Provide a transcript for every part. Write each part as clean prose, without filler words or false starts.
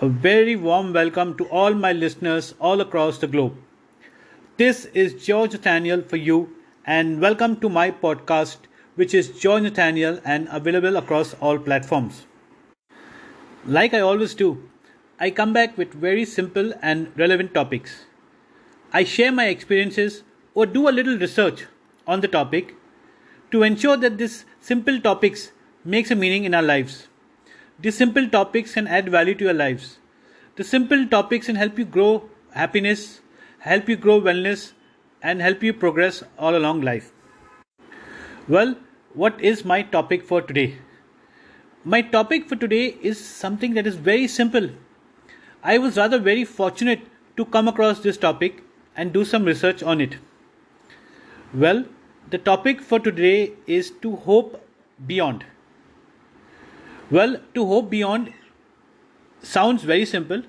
A very warm welcome to all my listeners all across the globe. This is George Nathaniel for you, and welcome to my podcast, which is George Nathaniel and available across all platforms. Like I always do, I come back with very simple and relevant topics. I share my experiences or do a little research on the topic to ensure that these simple topics makes a meaning in our lives. These simple topics can add value to your lives. The simple topics can help you grow happiness, help you grow wellness, and help you progress all along life. Well, what is my topic for today? My topic for today is something that is very simple. I was rather very fortunate to come across this topic and do some research on it. Well, the topic for today is to hope beyond. Well, to hope beyond sounds very simple,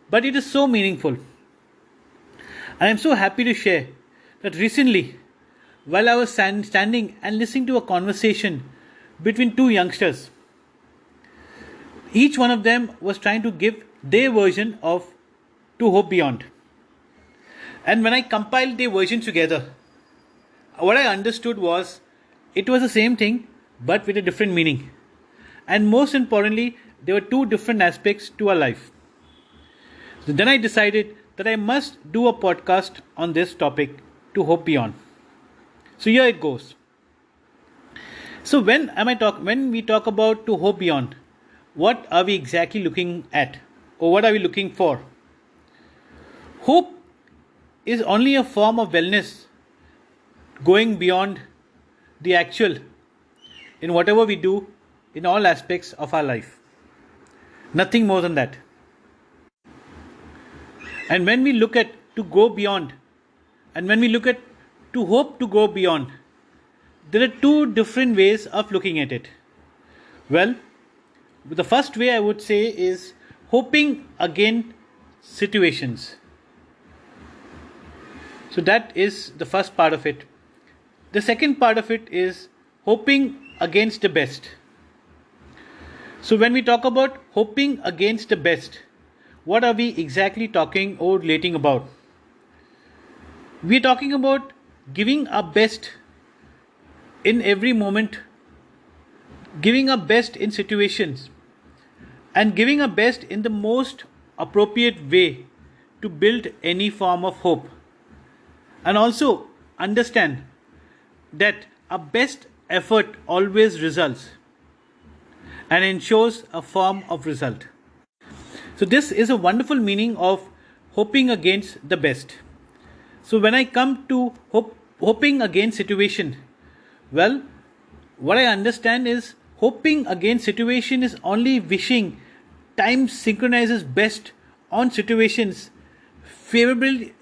but it is so meaningful. I am so happy to share that recently, while I was standing and listening to a conversation between two youngsters, each one of them was trying to give their version of To Hope Beyond. And when I compiled their versions together, what I understood was it was the same thing but with a different meaning. And most importantly, there were two different aspects to our life. So then I decided that I must do a podcast on this topic, To Hope Beyond. So here it goes. So when we talk about To Hope Beyond, what are we exactly looking at, or what are we looking for? Hope is only a form of wellness going beyond the actual in whatever we do in all aspects of our life. Nothing more than that. And when we look at to go beyond, and when we look at to hope to go beyond, there are two different ways of looking at it. Well, the first way I would say is hoping against situations. So that is the first part of it. The second part of it is hoping against the best. So when we talk about hoping against the best, what are we exactly talking or relating about? We are talking about giving our best in every moment, giving our best in situations, and giving our best in the most appropriate way to build any form of hope. And also understand that our best effort always results and ensures a form of result. So this is a wonderful meaning of hoping against the best. So when I come to hoping against situation, well, what I understand is hoping against situation is only wishing time synchronizes best on situations favorably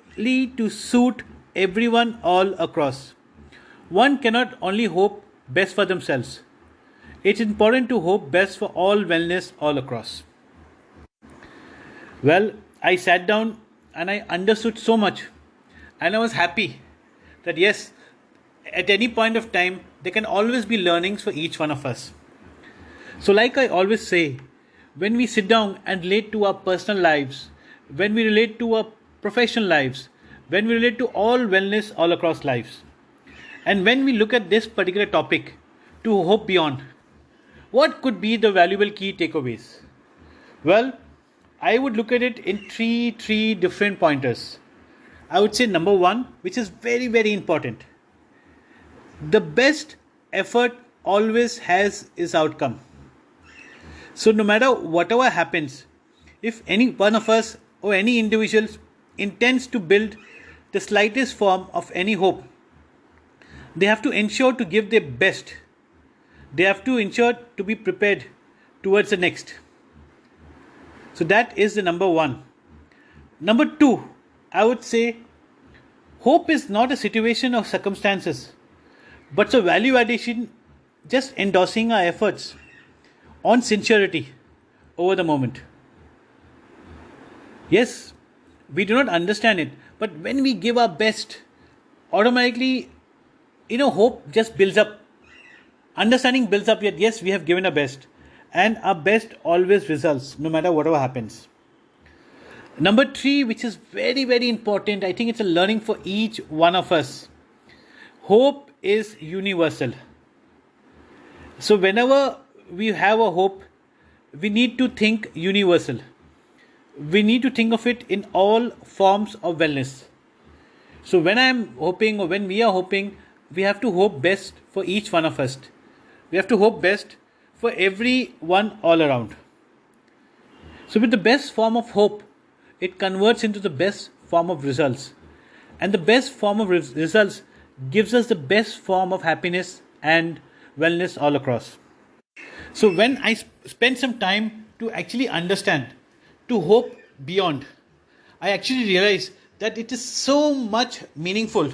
to suit everyone all across. One cannot only hope best for themselves. It's important to hope best for all wellness all across. Well, I sat down and I understood so much, and I was happy that yes, at any point of time, there can always be learnings for each one of us. So, like I always say, when we sit down and relate to our personal lives, when we relate to our professional lives, when we relate to all wellness all across lives, and when we look at this particular topic, to hope beyond, what could be the valuable key takeaways? Well, I would look at it in three different pointers. I would say number one, which is very, very important. The best effort always has its outcome. So no matter whatever happens, if any one of us or any individual intends to build the slightest form of any hope, they have to ensure to give their best. They have to ensure to be prepared towards the next. So that is the number one. Number two, I would say hope is not a situation of circumstances, but a value addition, just endorsing our efforts on sincerity over the moment. Yes, we do not understand it, but when we give our best, automatically, hope just builds up. Understanding builds up, yet yes, we have given our best. And our best always results, no matter whatever happens. Number three, which is very, very important, I think it's a learning for each one of us. Hope is universal. So, whenever we have a hope, we need to think universal. We need to think of it in all forms of wellness. So, when I am hoping or when we are hoping, we have to hope best for each one of us. We have to hope best for everyone all around. So, with the best form of hope, it converts into the best form of results. And the best form of results gives us the best form of happiness and wellness all across. So, when I spend some time to actually understand, to hope beyond, I actually realize that it is so much meaningful.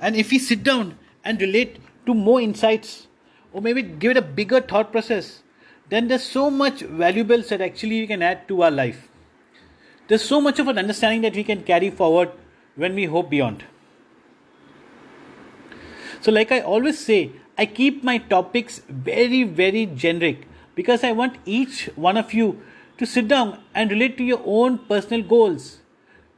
And if we sit down and relate to more insights, or maybe give it a bigger thought process, then there's so much valuables that actually we can add to our life. There's so much of an understanding that we can carry forward when we hope beyond. So, like I always say, I keep my topics very, very generic because I want each one of you to sit down and relate to your own personal goals,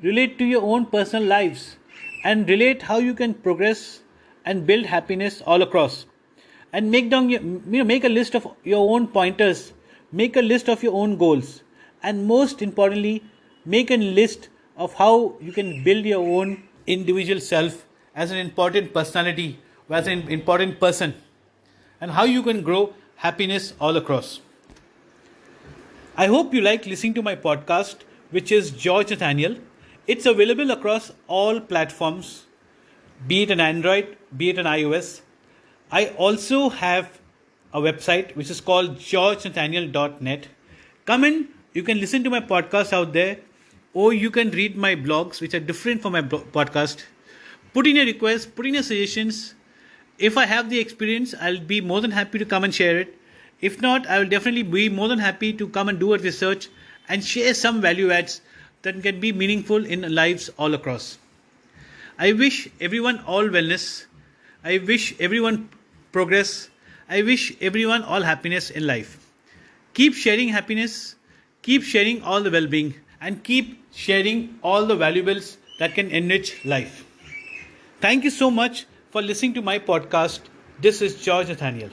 relate to your own personal lives, and relate how you can progress and build happiness all across. And make a list of your own pointers, make a list of your own goals, and most importantly, make a list of how you can build your own individual self as an important personality, as an important person, and how you can grow happiness all across. I hope you like listening to my podcast, which is George Nathaniel. It's available across all platforms, be it an Android, be it an iOS. I also have a website which is called georgenathaniel.net. Come in, you can listen to my podcast out there, or you can read my blogs, which are different from my podcast. Put in your requests, put in your suggestions. If I have the experience, I'll be more than happy to come and share it. If not, I will definitely be more than happy to come and do a research and share some value adds that can be meaningful in lives all across. I wish everyone all wellness. I wish everyone progress. I wish everyone all happiness in life. Keep sharing happiness, keep sharing all the well-being, and keep sharing all the valuables that can enrich life. Thank you so much for listening to my podcast. This is George Nathaniel.